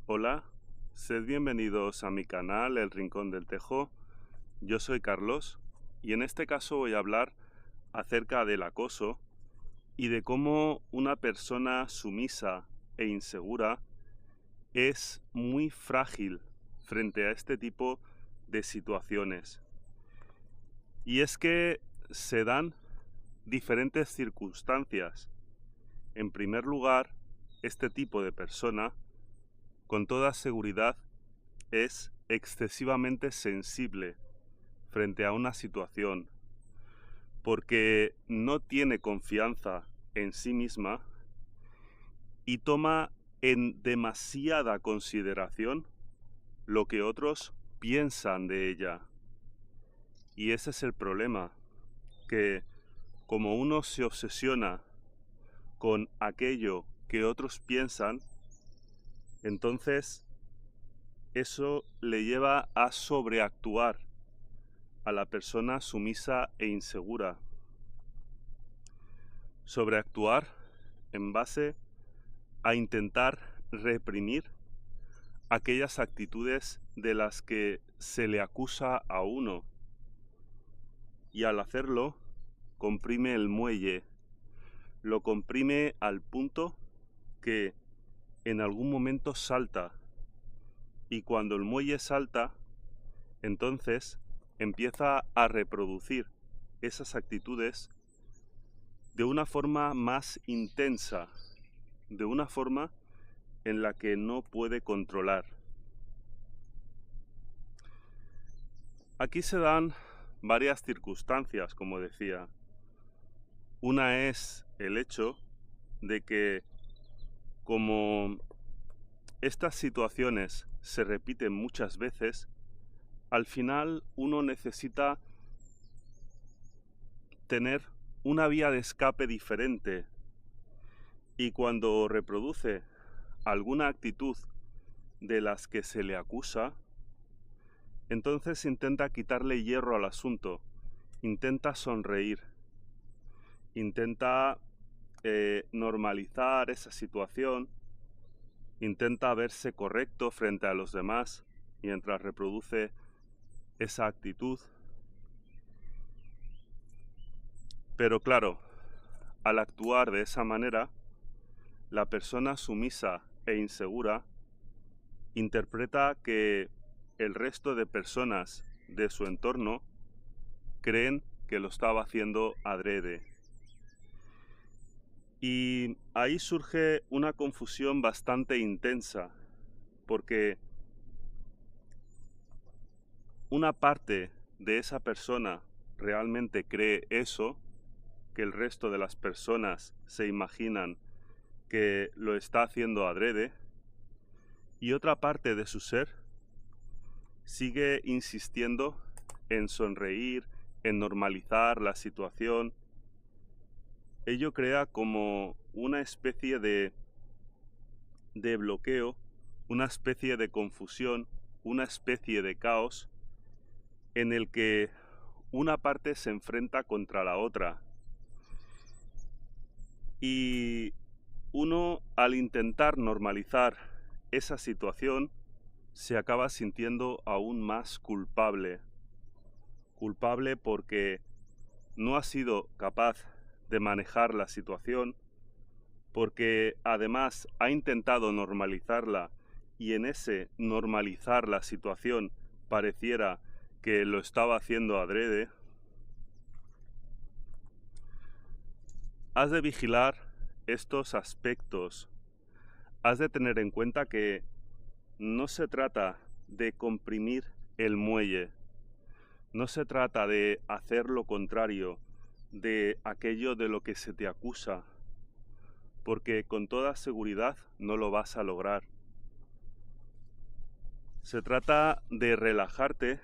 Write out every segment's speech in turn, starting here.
Hola, sed bienvenidos a mi canal El Rincón del Tejo. Yo soy Carlos y en este caso voy a hablar acerca del acoso y de cómo una persona sumisa e insegura es muy frágil frente a este tipo de situaciones. Y es que se dan diferentes circunstancias. En primer lugar, este tipo de persona, con toda seguridad, es excesivamente sensible frente a una situación porque no tiene confianza en sí misma y toma en demasiada consideración lo que otros piensan de ella. Y ese es el problema, que como uno se obsesiona con aquello que otros piensan, entonces eso le lleva a sobreactuar a la persona sumisa e insegura. Sobreactuar en base a intentar reprimir aquellas actitudes de las que se le acusa a uno. Y al hacerlo, comprime el muelle, lo comprime al punto que en algún momento salta. Y cuando el muelle salta, entonces empieza a reproducir esas actitudes de una forma más intensa, de una forma en la que no puede controlar. Aquí se dan varias circunstancias, como decía. Una es el hecho de que como estas situaciones se repiten muchas veces, al final uno necesita tener una vía de escape diferente, y cuando reproduce alguna actitud de las que se le acusa, entonces intenta quitarle hierro al asunto, intenta sonreír, intenta normalizar esa situación, intenta verse correcto frente a los demás mientras reproduce esa actitud. Pero claro, al actuar de esa manera, la persona sumisa e insegura interpreta que el resto de personas de su entorno creen que lo estaba haciendo adrede. Y ahí surge una confusión bastante intensa, porque una parte de esa persona realmente cree eso, que el resto de las personas se imaginan que lo está haciendo adrede, y otra parte de su ser sigue insistiendo en sonreír, en normalizar la situación. Ello crea como una especie de bloqueo, una especie de confusión, una especie de caos en el que una parte se enfrenta contra la otra. Y uno, al intentar normalizar esa situación, se acaba sintiendo aún más culpable. Culpable porque no ha sido capaz de manejar la situación, porque además ha intentado normalizarla y en ese normalizar la situación pareciera que lo estaba haciendo adrede. Has de vigilar estos aspectos. Has de tener en cuenta que no se trata de comprimir el muelle, no se trata de hacer lo contrario de aquello de lo que se te acusa, porque con toda seguridad no lo vas a lograr. Se trata de relajarte,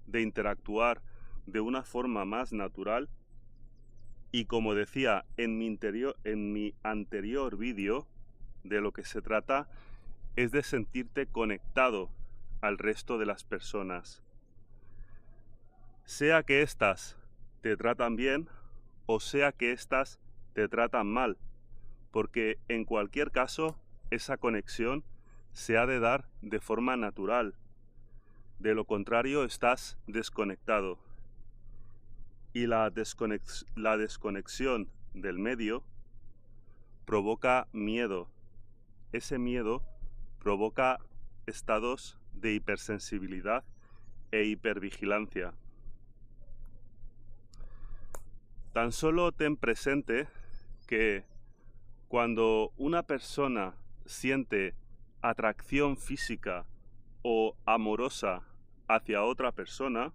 de interactuar de una forma más natural y, como decía en mi anterior vídeo, de lo que se trata es de sentirte conectado al resto de las personas. Sea que éstas te tratan bien o sea que éstas te tratan mal, porque en cualquier caso esa conexión se ha de dar de forma natural. De lo contrario, estás desconectado. Y la desconexión del medio provoca miedo. Ese miedo provoca estados de hipersensibilidad e hipervigilancia. Tan solo ten presente que cuando una persona siente atracción física o amorosa hacia otra persona,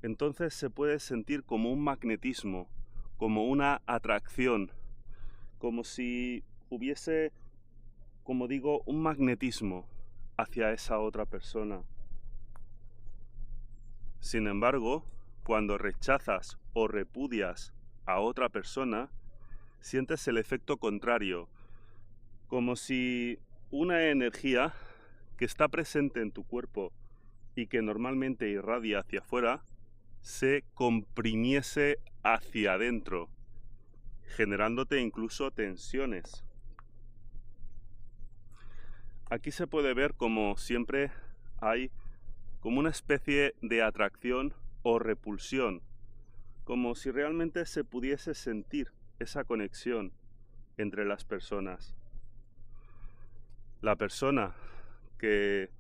entonces se puede sentir como un magnetismo, como una atracción, como si hubiese, como digo, un magnetismo hacia esa otra persona. Sin embargo, cuando rechazas o repudias a otra persona, sientes el efecto contrario, como si una energía que está presente en tu cuerpo y que normalmente irradia hacia afuera, se comprimiese hacia adentro, generándote incluso tensiones. Aquí se puede ver como siempre hay como una especie de atracción o repulsión, como si realmente se pudiese sentir esa conexión entre las personas. La persona que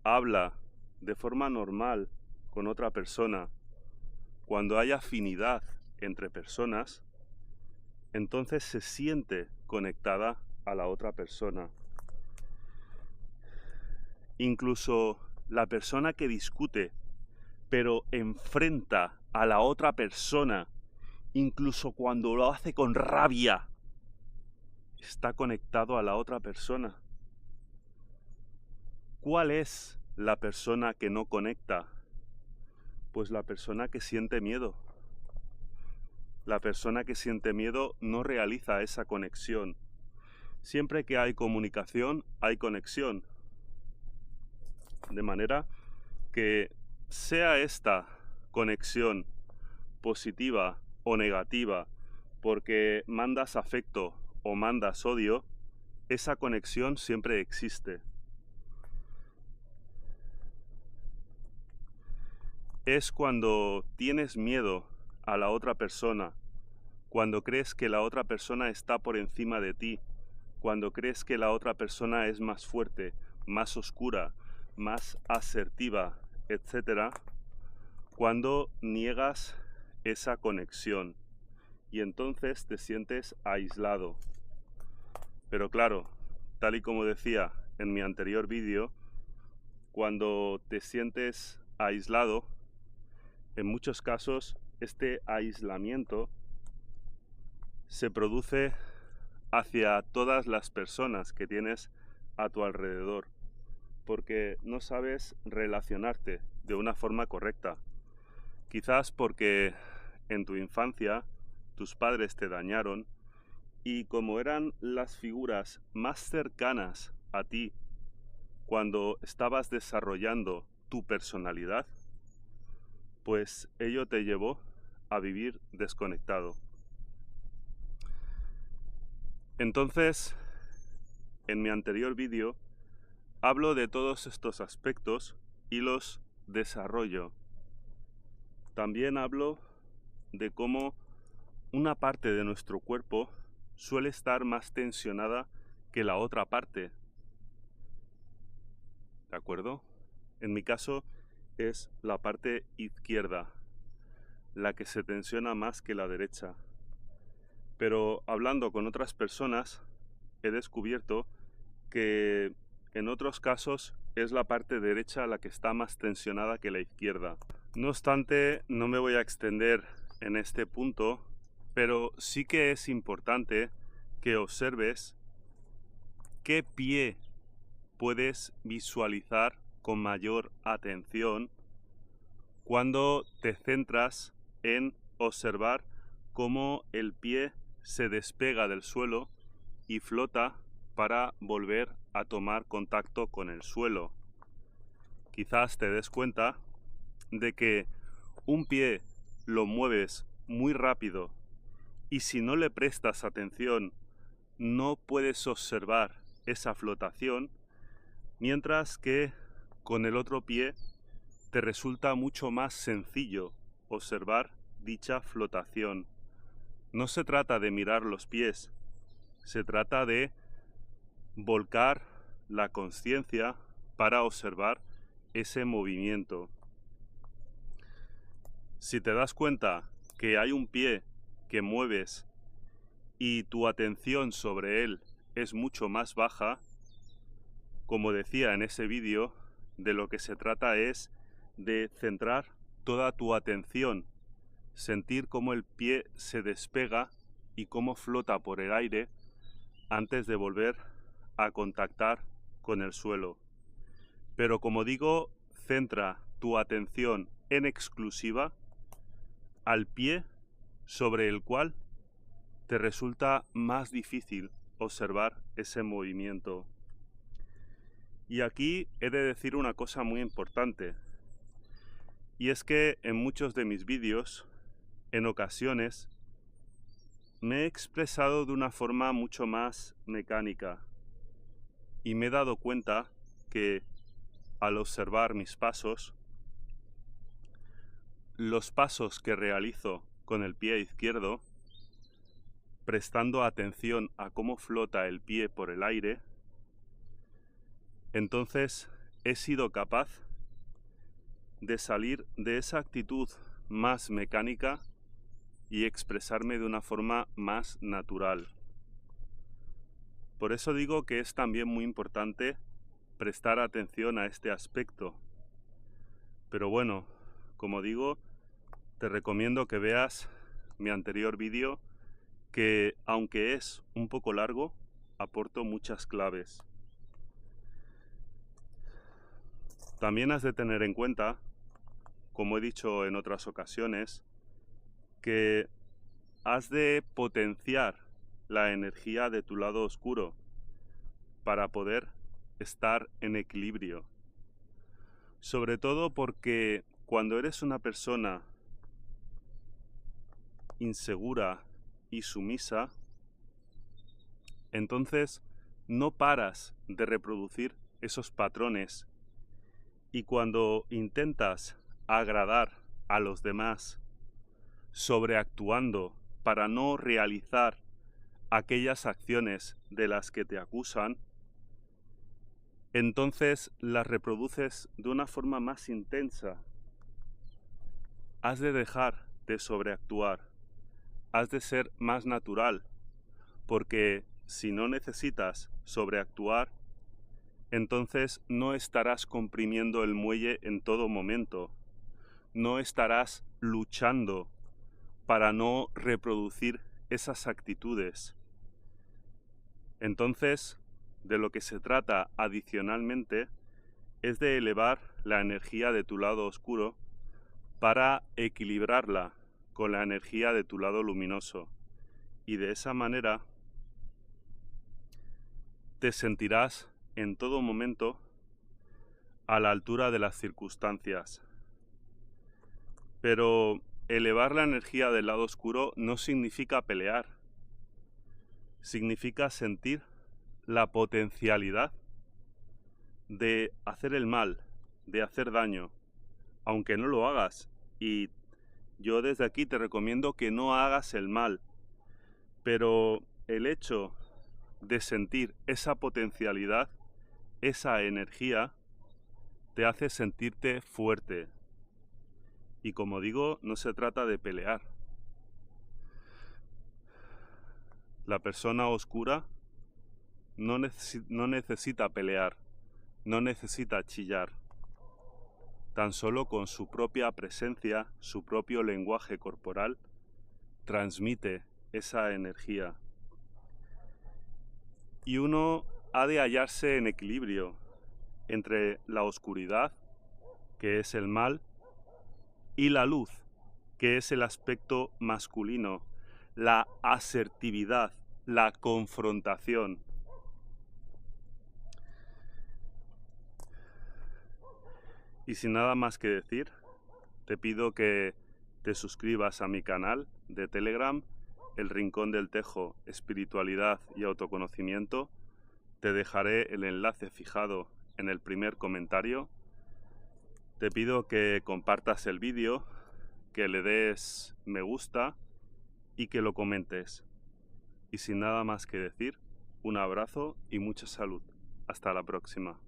habla de forma normal con otra persona, cuando hay afinidad entre personas, entonces se siente conectada a la otra persona. Incluso la persona que discute, pero enfrenta a la otra persona, incluso cuando lo hace con rabia, está conectado a la otra persona. ¿Cuál es la persona que no conecta? Pues la persona que siente miedo. La persona que siente miedo no realiza esa conexión. Siempre que hay comunicación, hay conexión. De manera que sea esta conexión positiva o negativa, porque mandas afecto o mandas odio, esa conexión siempre existe. Es cuando tienes miedo a la otra persona, cuando crees que la otra persona está por encima de ti, cuando crees que la otra persona es más fuerte, más oscura, más asertiva, etc., cuando niegas esa conexión y entonces te sientes aislado. Pero claro, tal y como decía en mi anterior vídeo, cuando te sientes aislado, en muchos casos este aislamiento se produce hacia todas las personas que tienes a tu alrededor, porque no sabes relacionarte de una forma correcta. Quizás porque en tu infancia tus padres te dañaron y como eran las figuras más cercanas a ti cuando estabas desarrollando tu personalidad, pues ello te llevó a vivir desconectado. Entonces, en mi anterior vídeo, hablo de todos estos aspectos y los desarrollo. También hablo de cómo una parte de nuestro cuerpo suele estar más tensionada que la otra parte. ¿De acuerdo? En mi caso es la parte izquierda, la que se tensiona más que la derecha. Pero hablando con otras personas, he descubierto que en otros casos es la parte derecha la que está más tensionada que la izquierda. No obstante, no me voy a extender en este punto, pero sí que es importante que observes qué pie puedes visualizar con mayor atención cuando te centras en observar cómo el pie se despega del suelo y flota para volver a tomar contacto con el suelo. Quizás te des cuenta de que un pie lo mueves muy rápido y si no le prestas atención no puedes observar esa flotación, mientras que con el otro pie te resulta mucho más sencillo observar dicha flotación. No se trata de mirar los pies, se trata de volcar la consciencia para observar ese movimiento. Si te das cuenta que hay un pie que mueves y tu atención sobre él es mucho más baja, como decía en ese vídeo, de lo que se trata es de centrar toda tu atención, sentir cómo el pie se despega y cómo flota por el aire antes de volver a contactar con el suelo. Pero como digo, centra tu atención en exclusiva al pie sobre el cual te resulta más difícil observar ese movimiento. Y aquí he de decir una cosa muy importante, y es que en muchos de mis vídeos, en ocasiones, me he expresado de una forma mucho más mecánica, y me he dado cuenta que al observar mis pasos, los pasos que realizo con el pie izquierdo, prestando atención a cómo flota el pie por el aire, entonces he sido capaz de salir de esa actitud más mecánica y expresarme de una forma más natural. Por eso digo que es también muy importante prestar atención a este aspecto. Pero bueno, como digo, te recomiendo que veas mi anterior vídeo, que aunque es un poco largo, aporto muchas claves. También has de tener en cuenta, como he dicho en otras ocasiones, que has de potenciar la energía de tu lado oscuro para poder estar en equilibrio. Sobre todo porque cuando eres una persona insegura y sumisa, entonces no paras de reproducir esos patrones, y cuando intentas agradar a los demás sobreactuando para no realizar aquellas acciones de las que te acusan, entonces las reproduces de una forma más intensa. Has de dejar de sobreactuar, has de ser más natural, porque si no necesitas sobreactuar, entonces no estarás comprimiendo el muelle en todo momento, no estarás luchando para no reproducir esas actitudes. Entonces, de lo que se trata adicionalmente es de elevar la energía de tu lado oscuro para equilibrarla con la energía de tu lado luminoso, y de esa manera te sentirás en todo momento a la altura de las circunstancias. Pero elevar la energía del lado oscuro no significa pelear, significa sentir la potencialidad de hacer el mal, de hacer daño, aunque no lo hagas. Y yo desde aquí te recomiendo que no hagas el mal, pero el hecho de sentir esa potencialidad, esa energía, te hace sentirte fuerte. Y como digo, no se trata de pelear. La persona oscura no necesita pelear, no necesita chillar. Tan solo con su propia presencia, su propio lenguaje corporal, transmite esa energía. Y uno ha de hallarse en equilibrio entre la oscuridad, que es el mal, y la luz, que es el aspecto masculino, la asertividad, la confrontación. Y sin nada más que decir, te pido que te suscribas a mi canal de Telegram El Rincón del Tejo, Espiritualidad y Autoconocimiento, te dejaré el enlace fijado en el primer comentario. Te pido que compartas el vídeo, que le des me gusta y que lo comentes. Y sin nada más que decir, un abrazo y mucha salud. Hasta la próxima.